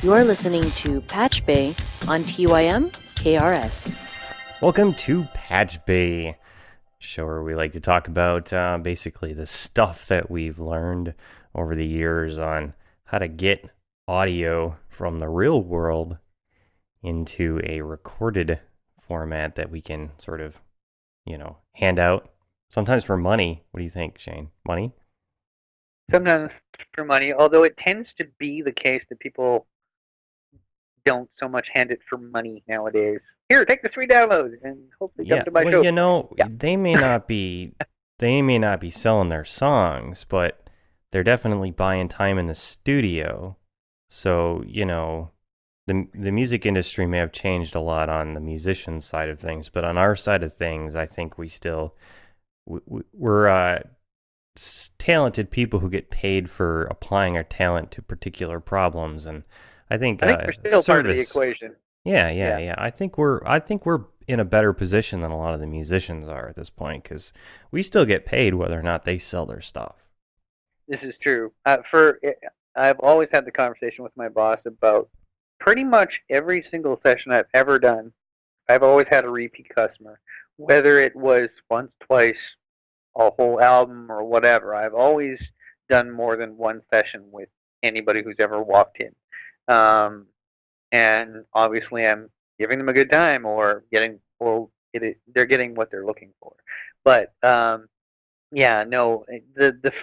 You're listening to PatchBay on TYM KRS. Welcome to PatchBay, show where we like to talk about basically the stuff that we've learned over the years on how to get audio from the real world into a recorded format that we can sort of, hand out. Sometimes for money. What do you think, Shane? Money? Sometimes for money, although it tends to be the case that people don't so much hand it for money nowadays. Here, take the 3 downloads and hopefully come to my show. They may not be selling their songs, but they're definitely buying time in the studio. So, the music industry may have changed a lot on the musician side of things, but on our side of things, I think we're talented people who get paid for applying our talent to particular problems, and I think we're still part of the equation. Yeah. I think we're in a better position than a lot of the musicians are at this point because we still get paid whether or not they sell their stuff. This is true. I've always had the conversation with my boss about pretty much every single session I've ever done. I've always had a repeat customer, whether it was once, twice, a whole album, or whatever. I've always done more than one session with anybody who's ever walked in. And obviously I'm giving them a good time or they're getting what they're looking for. But the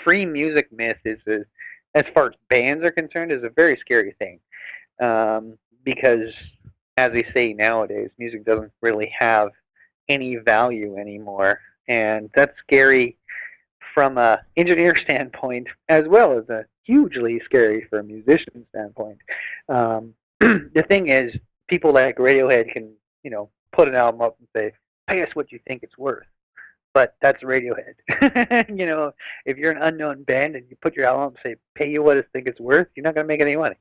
free music myth is as far as bands are concerned, is a very scary thing. Because as they say nowadays, music doesn't really have any value anymore. And that's scary from an engineer standpoint, as well as a hugely scary for a musician standpoint. The thing is, people like Radiohead can, put an album up and say, pay us what you think it's worth. But that's Radiohead. If you're an unknown band and you put your album up and say, pay you what I think it's worth, you're not going to make any money.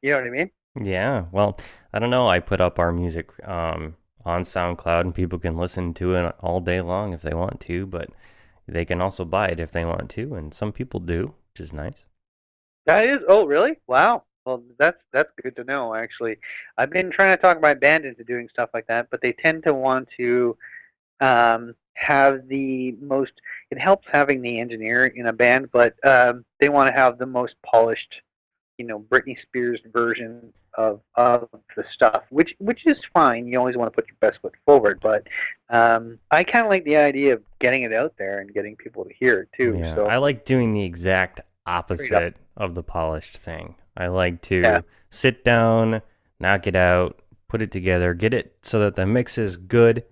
You know what I mean? Yeah, well, I don't know. I put up our music on SoundCloud and people can listen to it all day long if they want to, but they can also buy it if they want to, and some people do, which is nice. That is? Oh, really? Wow. Well, that's good to know, actually. I've been trying to talk my band into doing stuff like that, but they tend to want to have the most... It helps having the engineer in a band, but they want to have the most polished, Britney Spears version of the stuff, which is fine. You always want to put your best foot forward, but I kind of like the idea of getting it out there and getting people to hear it, too. Yeah, so I like doing the exact opposite of the polished thing. I like to sit down, knock it out, put it together, get it so that the mix is good.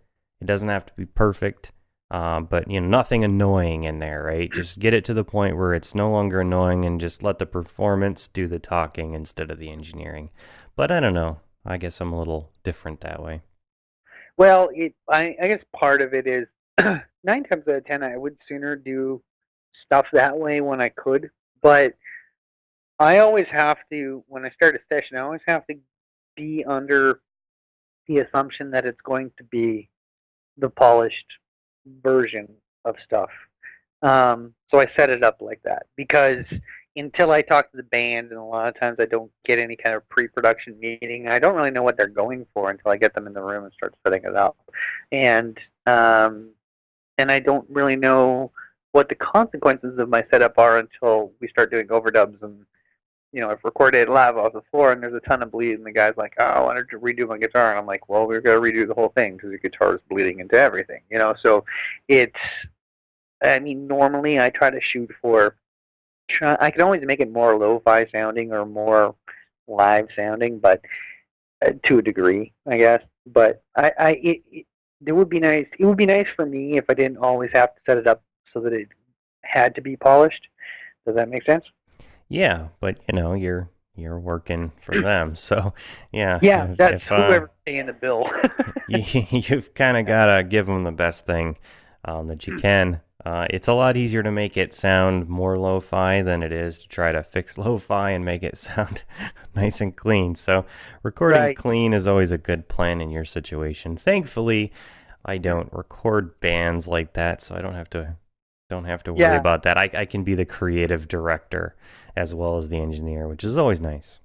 It doesn't have to be perfect, but nothing annoying in there, right? Just get it to the point where it's no longer annoying and just let the performance do the talking instead of the engineering. But I don't know. I guess I'm a little different that way. Well, I guess part of it is 9 times out of 10, I would sooner do stuff that way when I could, but I always have to, when I start a session, I always have to be under the assumption that it's going to be the polished version of stuff. So I set it up like that, because until I talk to the band, and a lot of times I don't get any kind of pre-production meeting, I don't really know what they're going for until I get them in the room and start setting it up. And I don't really know what the consequences of my setup are until we start doing overdubs. And I've recorded it live off the floor and there's a ton of bleed, and the guy's like, oh, I wanted to redo my guitar, and I'm like, well, we're going to redo the whole thing because the guitar is bleeding into everything, so normally I try to shoot for, I can always make it more lo-fi sounding or more live sounding, but to a degree, I guess. But it would be nice. It would be nice for me if I didn't always have to set it up so that it had to be polished. Does that make sense? Yeah, but you're working for them, so yeah. Yeah, that's whoever's paying the bill. You've kind of got to give them the best thing that you can. It's a lot easier to make it sound more lo-fi than it is to try to fix lo-fi and make it sound nice and clean. So recording clean is always a good plan in your situation. Thankfully, I don't record bands like that, so I don't have to worry about that. I can be the creative director as well as the engineer, which is always nice.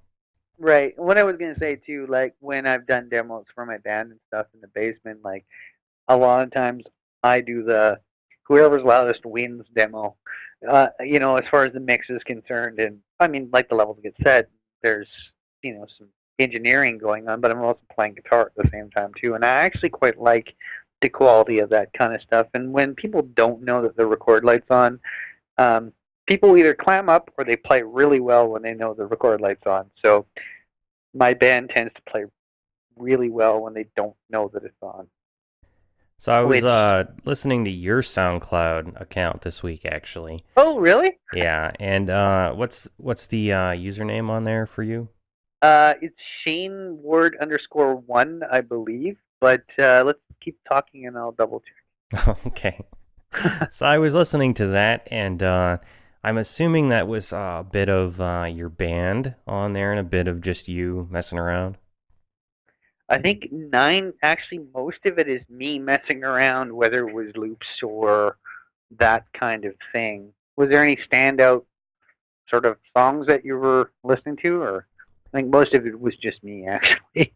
Right. What I was gonna say too, like when I've done demos for my band and stuff in the basement, like a lot of times I do the whoever's loudest wins demo. As far as the mix is concerned, and I mean, like the levels get set, there's some engineering going on, but I'm also playing guitar at the same time too, and I actually quite like the quality of that kind of stuff. And when people don't know that the record light's on, um, people either clam up or they play really well when they know the record light's on. So my band tends to play really well when they don't know that it's on. So I was Which, listening to your SoundCloud account this week, actually. oh really? Yeah, and what's the username on there for you? It's Shane Ward _1, I believe. But let's keep talking and I'll double check. Okay. So I was listening to that, and I'm assuming that was a bit of your band on there and a bit of just you messing around. I think 9, actually, most of it is me messing around, whether it was loops or that kind of thing. Was there any standout sort of songs that you were listening to, or I think most of it was just me, actually.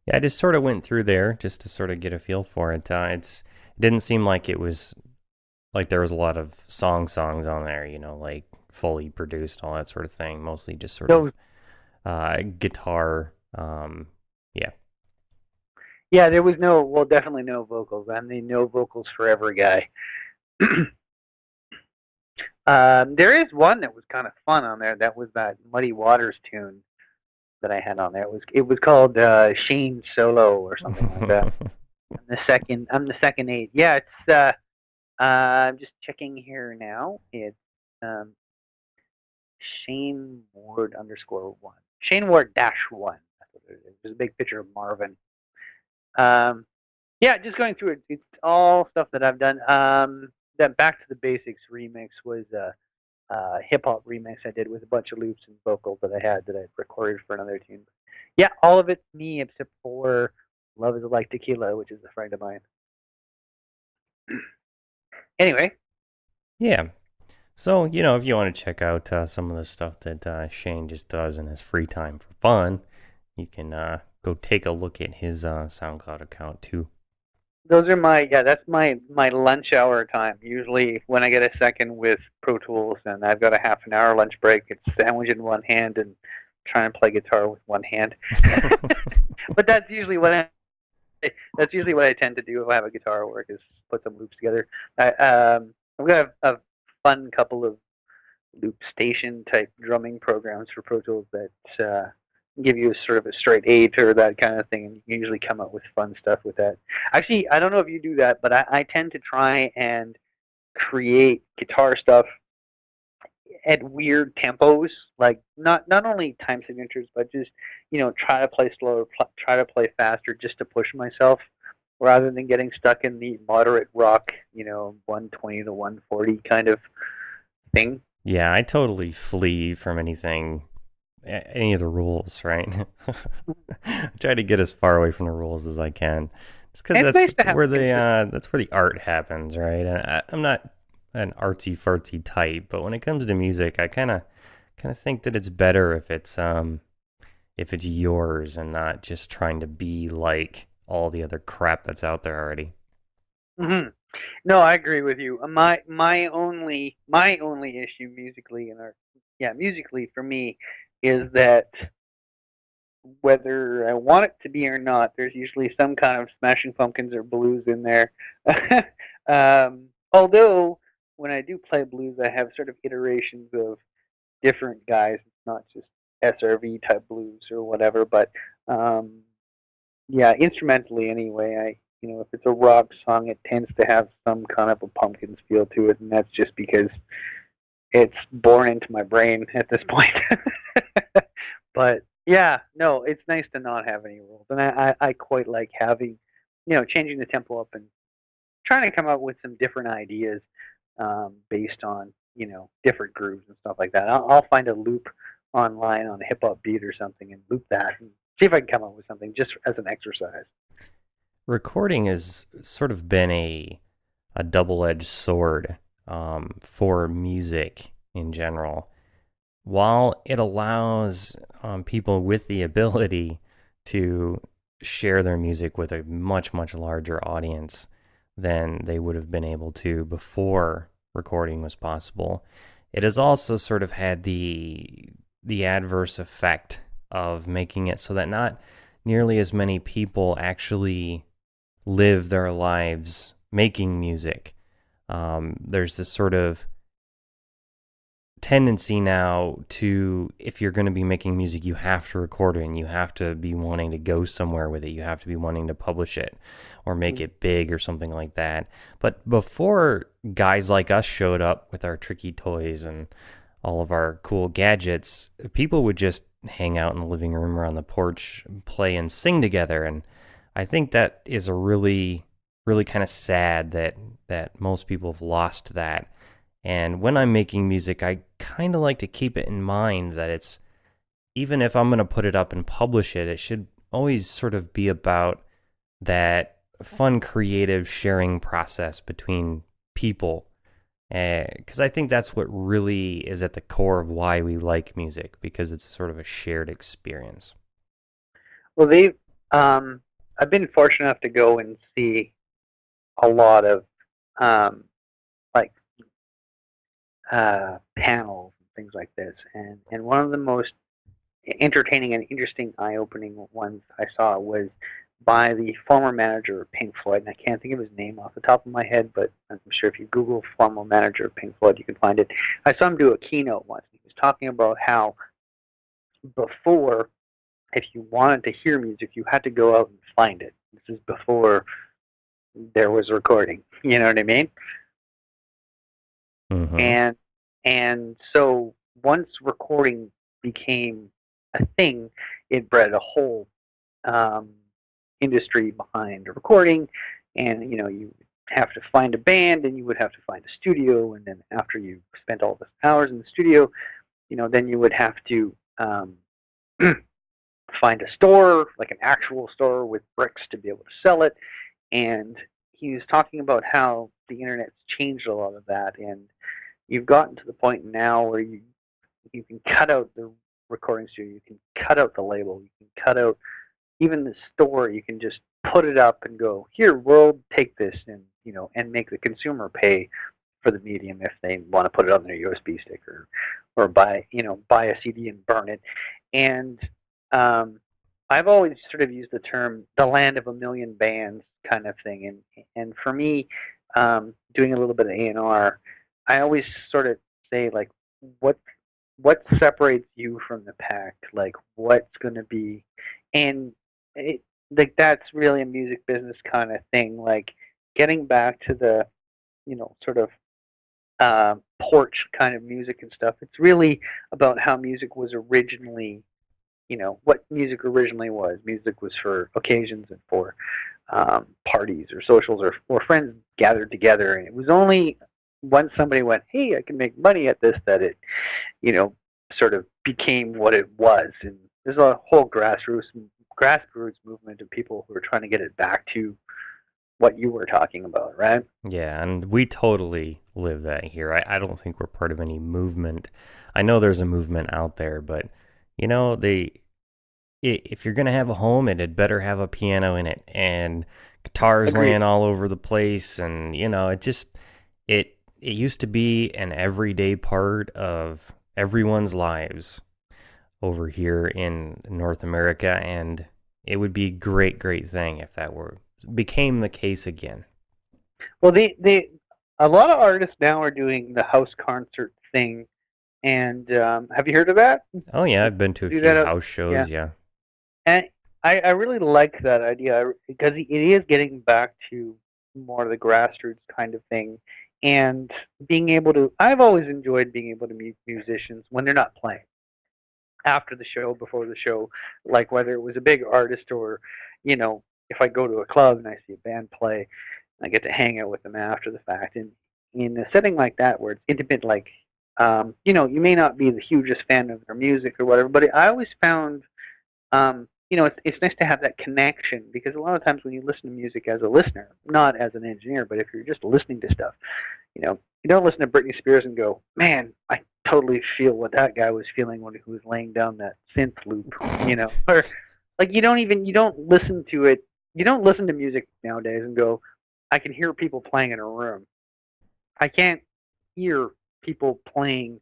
Yeah, I just sort of went through there just to sort of get a feel for it. It didn't seem like it was like there was a lot of songs on there, like fully produced, all that sort of thing. Mostly just sort So, of guitar. Yeah. yeah, there was definitely no vocals. I'm the no vocals forever guy. There is one that was kind of fun on there. That was that Muddy Waters tune that I had on there. It was called Shane Solo or something like that. I'm the second 8. Yeah, it's I'm just checking here now. It's Shane Ward _1. Shane Ward -1. That's what it is. There's a big picture of Marvin. Yeah, just going through it. It's all stuff that I've done. That Back to the Basics remix was a hip hop remix I did with a bunch of loops and vocals that I had that I recorded for another tune. Yeah, all of it's me except for Love Is Like Tequila, which is a friend of mine. Anyway. Yeah. So, if you want to check out some of the stuff that Shane just does in his free time for fun, you can go take a look at his SoundCloud account too. Those are that's my lunch hour time. Usually when I get a second with Pro Tools and I've got a half an hour lunch break, it's sandwich in one hand and try and play guitar with one hand. But that's usually what I tend to do if I have a guitar at work, is put some loops together. I've got a fun couple of loop station type drumming programs for Pro Tools that give you sort of a straight 8 or that kind of thing, and you can usually come up with fun stuff with that. Actually, I don't know if you do that, but I tend to try and create guitar stuff at weird tempos, like not only time signatures, but just try to play slower, try to play faster, just to push myself, rather than getting stuck in the moderate rock, 120 to 140 kind of thing. Yeah, I totally flee from any of the rules, right? I try to get as far away from the rules as I can. It's because that's where the art happens, right? And I'm not an artsy fartsy type, but when it comes to music, I kind of think that it's better if it's yours and not just trying to be like all the other crap that's out there already. Mm-hmm. No, I agree with you. My only issue musically musically for me is that whether I want it to be or not, there's usually some kind of Smashing Pumpkins or blues in there. Although when I do play blues, I have sort of iterations of different guys. It's not just SRV type blues or whatever, but instrumentally anyway, if it's a rock song, it tends to have some kind of a Pumpkins feel to it, and that's just because it's born into my brain at this point. But yeah, no, it's nice to not have any rules, and I quite like having, changing the tempo up and trying to come up with some different ideas based on different grooves and stuff like that. I'll find a loop online on a hip hop beat or something and loop that and see if I can come up with something just as an exercise. Recording has sort of been a double-edged sword for music in general. while it allows people with the ability to share their music with a much, much larger audience than they would have been able to before recording was possible, it has also sort of had the adverse effect of making it so that not nearly as many people actually live their lives making music. There's this sort of tendency now to, if you're going to be making music, you have to record it and you have to be wanting to go somewhere with it. You have to be wanting to publish it or make it big or something like that. But before guys like us showed up with our tricky toys and all of our cool gadgets, people would just hang out in the living room or on the porch, play and sing together. And I think that is a really, really kind of sad that most people have lost that. And when I'm making music, I kind of like to keep it in mind that it's, even if I'm going to put it up and publish it, it should always sort of be about that fun, creative sharing process between people. Because I think that's what really is at the core of why we like music, because it's sort of a shared experience. Well, I've been fortunate enough to go and see a lot of like panels and things like this, and one of the most entertaining and interesting, eye-opening ones I saw was by the former manager of Pink Floyd, and I can't think of his name off the top of my head, but I'm sure if you Google former manager of Pink Floyd, you can find it. I saw him do a keynote once. He was talking about how before, if you wanted to hear music, you had to go out and find it. This is before there was recording. You know what I mean? Mm-hmm. And so once recording became a thing, it bred a whole industry behind recording, and you have to find a band, and you would have to find a studio, and then after you spent all the hours in the studio, then you would have to find a store, like an actual store with bricks to be able to sell it. And he was talking about how the internet's changed a lot of that, and you've gotten to the point now where you can cut out the recording studio, you can cut out the label, you can cut out even the store. You can just put it up and go, here, world, take this, and and make the consumer pay for the medium if they want to put it on their USB stick, or buy a CD and burn it. And I've always sort of used the term the land of a million bands kind of thing. And for me, doing a little bit of A&R, I always sort of say, like, what separates you from the pack? Like, what's going to be, and like that's really a music business kind of thing. Like, getting back to the sort of porch kind of music and stuff. It's really about how music was originally, what music originally was. Music was for occasions and for parties or socials or friends gathered together. And it was only once somebody went, hey, I can make money at this, that it, sort of became what it was. And there's a whole grassroots movement of people who are trying to get it back to what you were talking about, right? Yeah, and we totally live that here. I don't think we're part of any movement. I know there's a movement out there, but if you're gonna have a home, it had better have a piano in it and guitars Agreed. laying all over the place, and it used to be an everyday part of everyone's lives over here in North America, and it would be a great thing if that became the case again. Well, a lot of artists now are doing the house concert thing, and have you heard of that? Oh yeah, I've been to a few house shows. Yeah. And I really like that idea because it is getting back to more of the grassroots kind of thing, and being able to. I've always enjoyed being able to meet musicians when they're not playing, after the show, before the show, like whether it was a big artist or, if I go to a club and I see a band play, I get to hang out with them after the fact. And in a setting like that where it's intimate, like, you may not be the hugest fan of their music or whatever, but I always found, it's nice to have that connection, because a lot of times when you listen to music as a listener, not as an engineer, but if you're just listening to stuff, you don't listen to Britney Spears and go, man, I totally feel what that guy was feeling when he was laying down that synth loop, or like you don't listen to it. You don't listen to music nowadays and go, I can hear people playing in a room. I can't hear people playing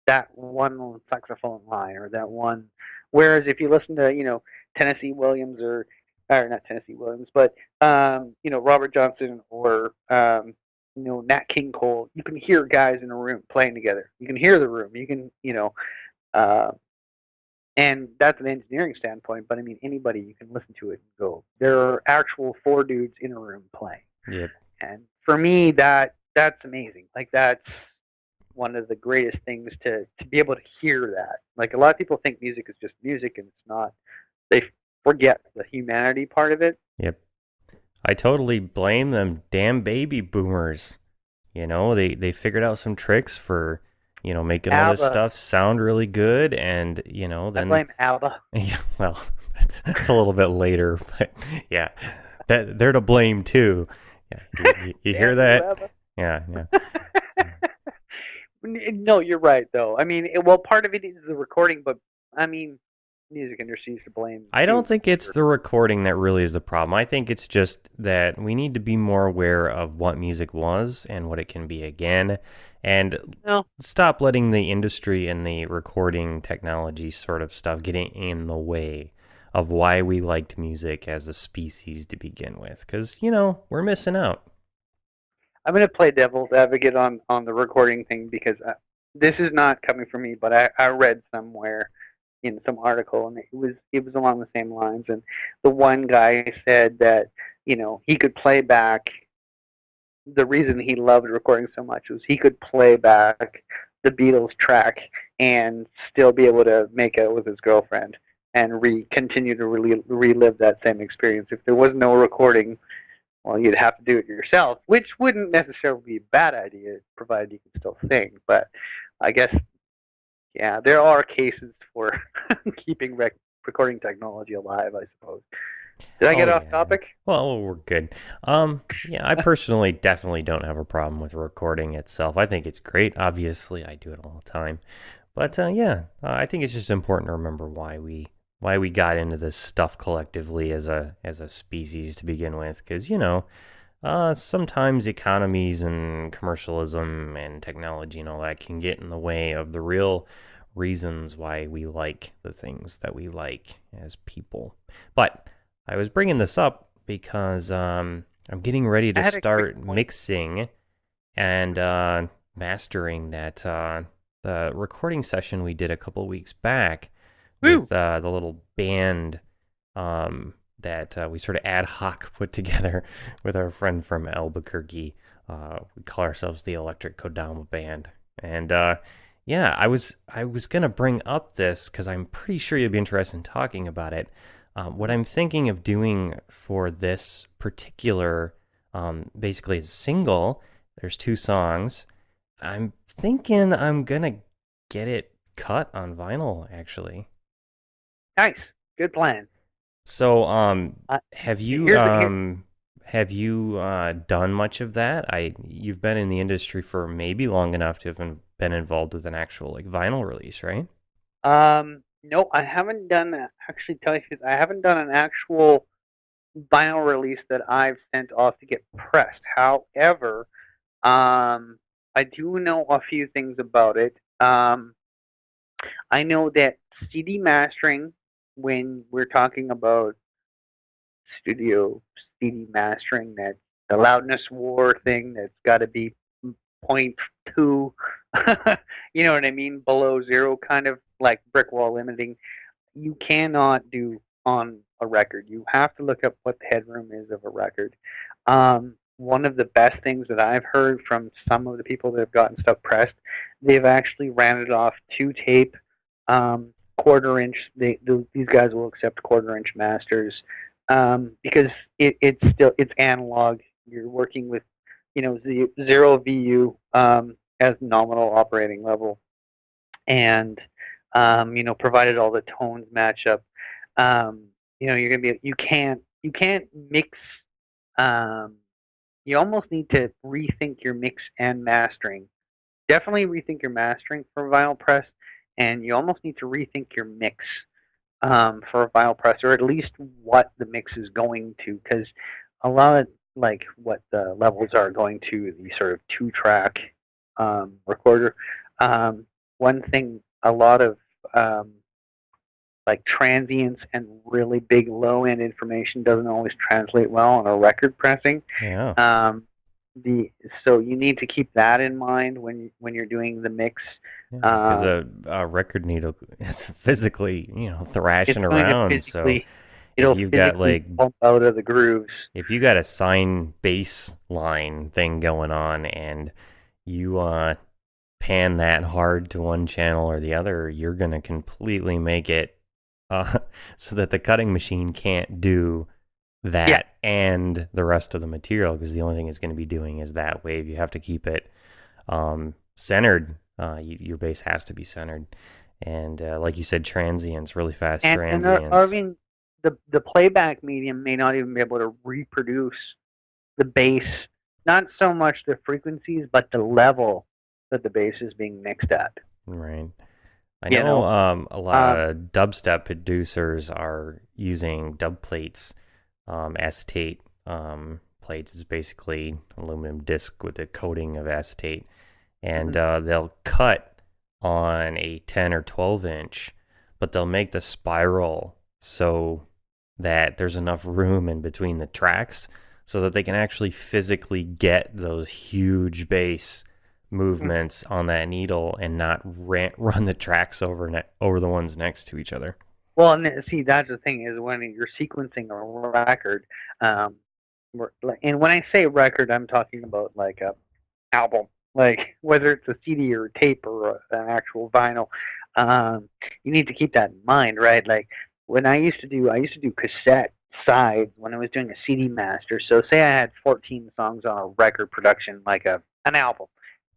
that one saxophone line or that one. Whereas if you listen to, Tennessee Williams or not Tennessee Williams, but Robert Johnson or Nat King Cole, you can hear guys in a room playing together. You can hear the room. You can uh, and that's an engineering standpoint. But I mean, anybody, you can listen to it and go, there are actual four dudes in a room playing. Yep. And for me, that's amazing. Like that's one of the greatest things to be able to hear that. Like a lot of people think music is just music, and it's not. They forget the humanity part of it. Yep. I totally blame them damn baby boomers. They figured out some tricks for, making all this stuff sound really good, and, then... I blame ABBA. Yeah, well, that's a little bit later, but yeah, they're to blame too. Yeah, you hear that? ABBA. Yeah. No, you're right, though. I mean, part of it is the recording, but, I mean, music industry is to blame. I don't think it's the recording that really is the problem. I think it's just that we need to be more aware of what music was and what it can be again, and stop letting the industry and the recording technology sort of stuff getting in the way of why we liked music as a species to begin with, because, we're missing out. I'm going to play devil's advocate on the recording thing, because this is not coming from me, but I read somewhere in some article, and it was along the same lines. And the one guy said that he could play back. The reason he loved recording so much was he could play back the Beatles track and still be able to make out with his girlfriend and continue to relive that same experience. If there was no recording, well, you'd have to do it yourself, which wouldn't necessarily be a bad idea, provided you can still sing. But I guess, yeah, there are cases for keeping recording technology alive, I suppose. Did I get off topic? Well, we're good. Yeah, I personally definitely don't have a problem with recording itself. I think it's great. Obviously, I do it all the time. But I think it's just important to remember why we got into this stuff collectively as a species to begin with, because sometimes economies and commercialism and technology and all that can get in the way of the real reasons why we like the things that we like as people. But I was bringing this up because I'm getting ready to start mixing and mastering the recording session we did a couple weeks back with the little band that we sort of ad hoc put together with our friend from Albuquerque. We call ourselves the Electric Kodama Band. And I was gonna bring up this because I'm pretty sure you'd be interested in talking about it. What I'm thinking of doing for this particular, basically a single, there's 2 songs. I'm thinking I'm gonna get it cut on vinyl, actually. Nice, good plan. So, have you done much of that? You've been in the industry for maybe long enough to have been involved with an actual vinyl release, right? No, I haven't done that. Actually, tell you I haven't done an actual vinyl release that I've sent off to get pressed. However, I do know a few things about it. I know that CD mastering, when we're talking about studio CD mastering, that the loudness war thing that's got to be 0.2, you know what I mean, below 0, kind of like brick wall limiting, you cannot do on a record. You have to look up what the headroom is of a record. One of the best things that I've heard from some of the people that have gotten stuff pressed, they've actually ran it off 2-tape, quarter-inch. These guys will accept quarter-inch masters because it's analog. You're working with 0 VU as nominal operating level, and provided all the tones match up, you're gonna be you can't mix. You almost need to rethink your mix and mastering definitely rethink your mastering for vinyl press, and you almost need to rethink your mix for a vinyl press, or at least what the mix is going to, because a lot of like what the levels are going to the sort of 2-track recorder. Um, One thing, a lot of like transients and really big low end information doesn't always translate well on a record pressing. Yeah. So you need to keep that in mind when you're doing the mix. Because a record needle is physically, thrashing It's going to around. physically, So it'll if you've got physically bump out of the grooves. if you got a sine bass line thing going on and you pan that hard to one channel or the other, you're gonna completely make it so that the cutting machine can't do that and the rest of the material, because the only thing it's going to be doing is that wave. You have to keep it centered. Your bass has to be centered, and like you said, transients, really fast transients. I mean, the playback medium may not even be able to reproduce the bass, not so much the frequencies, but the level that the bass is being mixed at. Right. I know a lot of dubstep producers are using dub plates, acetate plates. It's basically aluminum disc with a coating of acetate, and they'll cut on a 10 or 12 inch, but they'll make the spiral so that there's enough room in between the tracks so that they can actually physically get those huge bass movements on that needle and not run the tracks over the ones next to each other. Well, and see, that's the thing, is when you're sequencing a record, and when I say record, I'm talking about like a album, like whether it's a CD or a tape or an actual vinyl. You need to keep that in mind, right? Like when I used to do cassette sides when I was doing a CD master. So say I had 14 songs on a record production, like an album.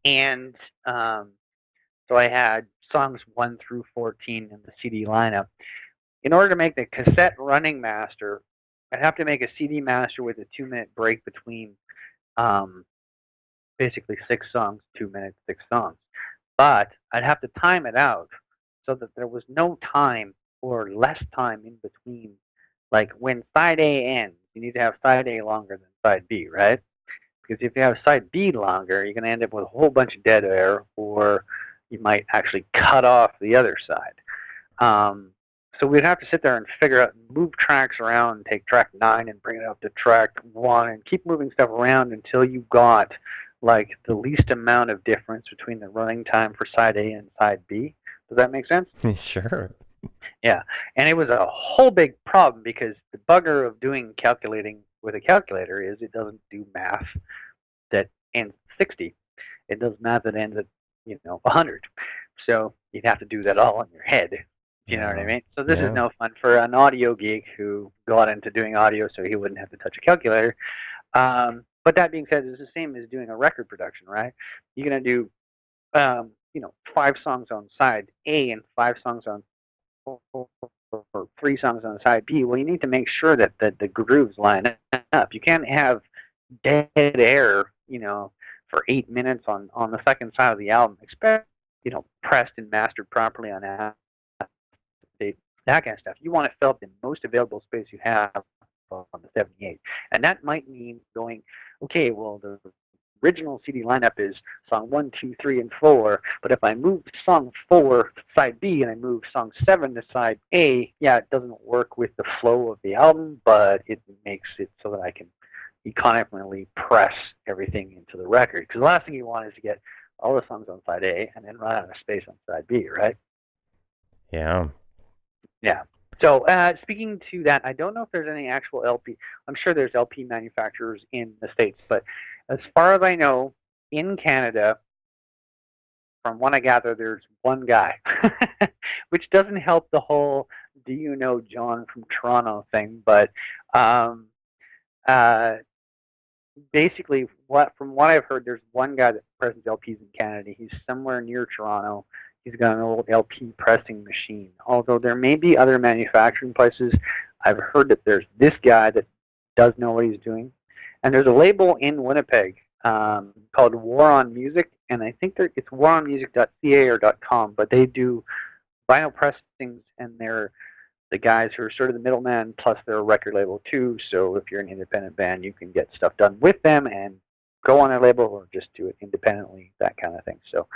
And so I had songs 1 through 14 in the CD lineup. In order to make the cassette running master, I'd have to make a CD master with a 2-minute break between basically 6 songs, 2 minutes, 6 songs. But I'd have to time it out so that there was no time or less time in between. Like when side A ends, you need to have side A longer than side B, right? Because if you have side B longer, you're going to end up with a whole bunch of dead air, or you might actually cut off the other side. So we'd have to sit there and figure out, move tracks around, and take track 9 and bring it up to track 1, and keep moving stuff around until you got like the least amount of difference between the running time for side A and side B. Does that make sense? Sure. Yeah, and it was a whole big problem because the bugger of doing calculating with a calculator is it doesn't do math that ends 60. It does math that ends at 100. So you'd have to do that all in your head. You know what I mean? So this is no fun for an audio geek who got into doing audio so he wouldn't have to touch a calculator. But that being said, it's the same as doing a record production, right? You're going to do 5 songs on side A and 5 songs on or 3 songs on side B. Well, you need to make sure that the grooves line up. You can't have dead air, for 8 minutes on the second side of the album, especially, pressed and mastered properly on that kind of stuff. You want to fill up the most available space you have on the 78. And that might mean going, okay, well, the original CD lineup is song 1, 2, 3, and 4, but if I move song 4 to side B and I move song 7 to side A, it doesn't work with the flow of the album, but it makes it so that I can economically press everything into the record. Because the last thing you want is to get all the songs on side A and then run out of space on side B, right? Yeah. Yeah. So speaking to that, I don't know if there's any actual LP. I'm sure there's LP manufacturers in the States, but as far as I know, in Canada, from what I gather, there's one guy, which doesn't help the whole "do you know John from Toronto" thing. But basically, from what I've heard, there's one guy that presses LPs in Canada. He's somewhere near Toronto. He's got an old LP pressing machine. Although there may be other manufacturing places, I've heard that there's this guy that does know what he's doing. And there's a label in Winnipeg called War on Music, and I think it's waronmusic.ca or .com, but they do vinyl pressings, and they're the guys who are sort of the middleman, plus they're a record label too. So if you're an independent band, you can get stuff done with them and go on their label, or just do it independently, that kind of thing. So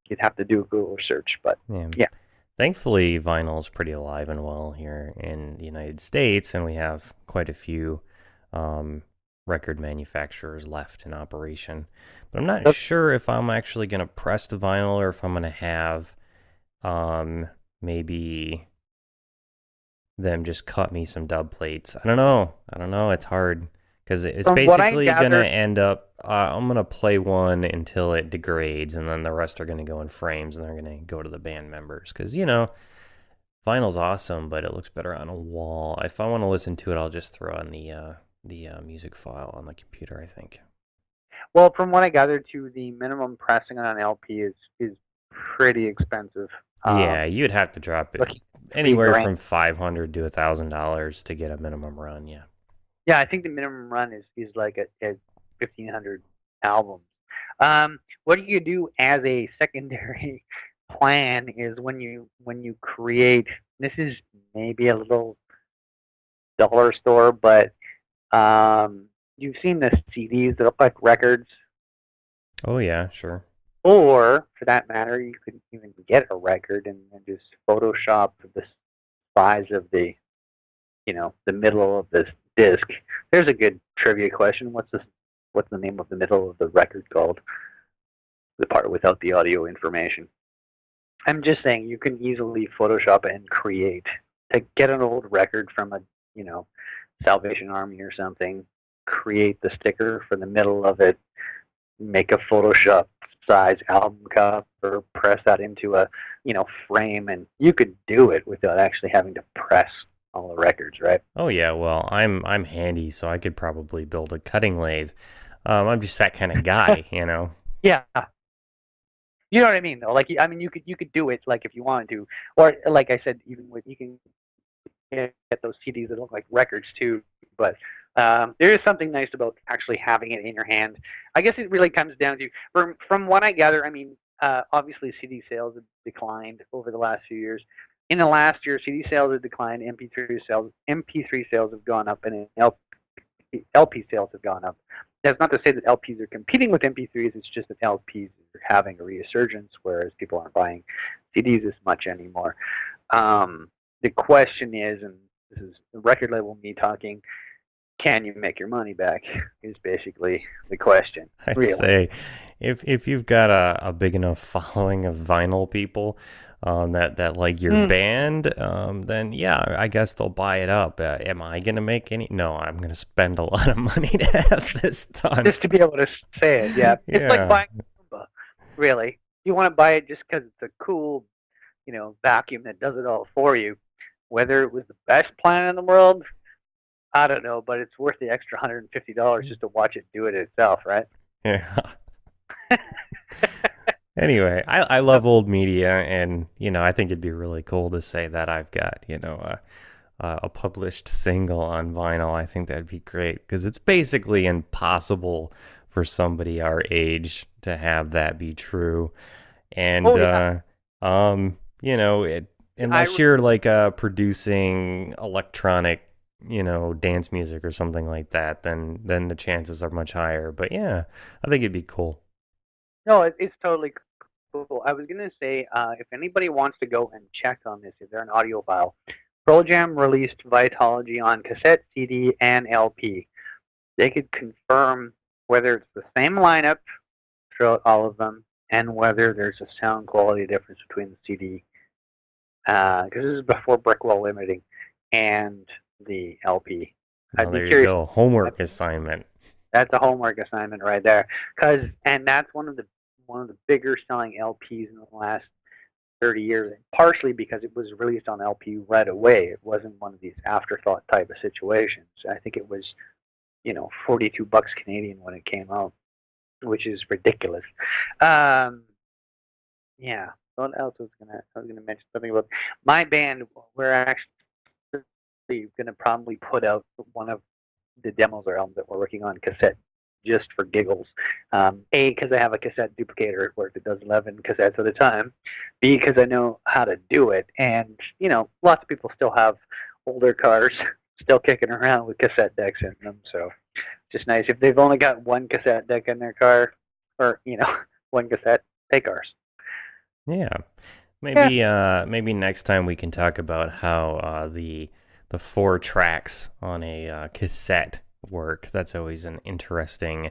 you'd have to do a Google search, but yeah. Thankfully, vinyl is pretty alive and well here in the United States, and we have quite a few record manufacturers left in operation. But I'm not sure if I'm actually going to press the vinyl, or if I'm going to have maybe them just cut me some dub plates. I don't know. It's hard, because it's basically going to end up, I'm going to play one until it degrades, and then the rest are going to go in frames, and they're going to go to the band members. Because, vinyl's awesome, but it looks better on a wall. If I want to listen to it, I'll just throw on the music file on the computer, I think. Well, from what I gathered, too, the minimum pressing on an LP is pretty expensive. Yeah, you'd have to drop it anywhere from $500 to $1,000 to get a minimum run. Yeah. Yeah, I think the minimum run is like a 1,500 albums. What you do as a secondary plan is when you create. This is maybe a little dollar store, but you've seen the CDs that look like records. Oh yeah, sure. Or, for that matter, you could even get a record and just Photoshop the size of the middle of this disc. There's a good trivia question. What's the name of the middle of the record called? The part without the audio information. I'm just saying you can easily Photoshop and create. To get an old record from a Salvation Army or something, create the sticker for the middle of it, make a Photoshop size album cover, press that into a frame, and you could do it without actually having to press all the records, right? Oh yeah, well I'm handy, so I could probably build a cutting lathe. I'm just that kind of guy, Yeah. You know what I mean, though. Like, I mean, you could do it, like, if you wanted to, or like I said, even you can get those CDs that look like records too. But there is something nice about actually having it in your hand. I guess it really comes down to, from what I gather, I mean, obviously CD sales have declined over the last few years. In the last year, CD sales have declined, MP3 sales have gone up, and LP sales have gone up. That's not to say that LPs are competing with MP3s. It's just that LPs are having a resurgence, whereas people aren't buying CDs as much anymore. The question is, and this is the record label me talking, can you make your money back? Is basically the question. I'd say if you've got a big enough following of vinyl people that like your band, then yeah, I guess they'll buy it up. Am I gonna make any? No, I'm gonna spend a lot of money to have this done. Just to be able to say it, yeah. It's like buying a Roomba, really. You want to buy it just because it's a cool, vacuum that does it all for you. Whether it was the best plan in the world, I don't know, but it's worth the extra $150 just to watch it do it itself, right? Yeah. Anyway, I love old media, and I think it'd be really cool to say that I've got a published single on vinyl. I think that'd be great, because it's basically impossible for somebody our age to have that be true, and unless you're like producing electronic dance music or something like that, then the chances are much higher. But yeah, I think it'd be cool. No, it's totally cool. I was going to say, if anybody wants to go and check on this, if they're an audiophile, Pearl Jam released Vitology on cassette, CD, and LP. They could confirm whether it's the same lineup throughout all of them, and whether there's a sound quality difference between the CD, because this is before Brickwall Limiting, and the LP. Well, there you go. Homework assignment. That's a homework assignment right there. And that's one of the bigger selling LPs in the last 30 years, partially because it was released on LP right away. It wasn't one of these afterthought type of situations. I think it was, $42 Canadian when it came out, which is ridiculous. Yeah. What else I was gonna mention something about my band. We're actually going to probably put out one of the demos or albums that we're working on cassette just for giggles. A, because I have a cassette duplicator where it does 11 cassettes at a time. B, because I know how to do it. And, you know, lots of people still have older cars still kicking around with cassette decks in them. So just nice. If they've only got one cassette deck in their car, or, you know, one cassette, take ours. Yeah. Maybe next time we can talk about how the 4 tracks on a cassette work. That's always an interesting,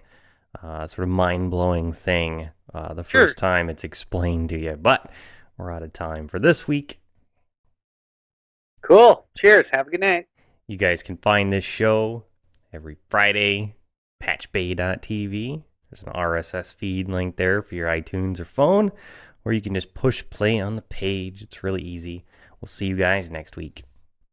sort of mind-blowing thing the first time it's explained to you. But we're out of time for this week. Cool. Cheers. Have a good night. You guys can find this show every Friday, patchbay.tv. There's an RSS feed link there for your iTunes or phone, or you can just push play on the page. It's really easy. We'll see you guys next week.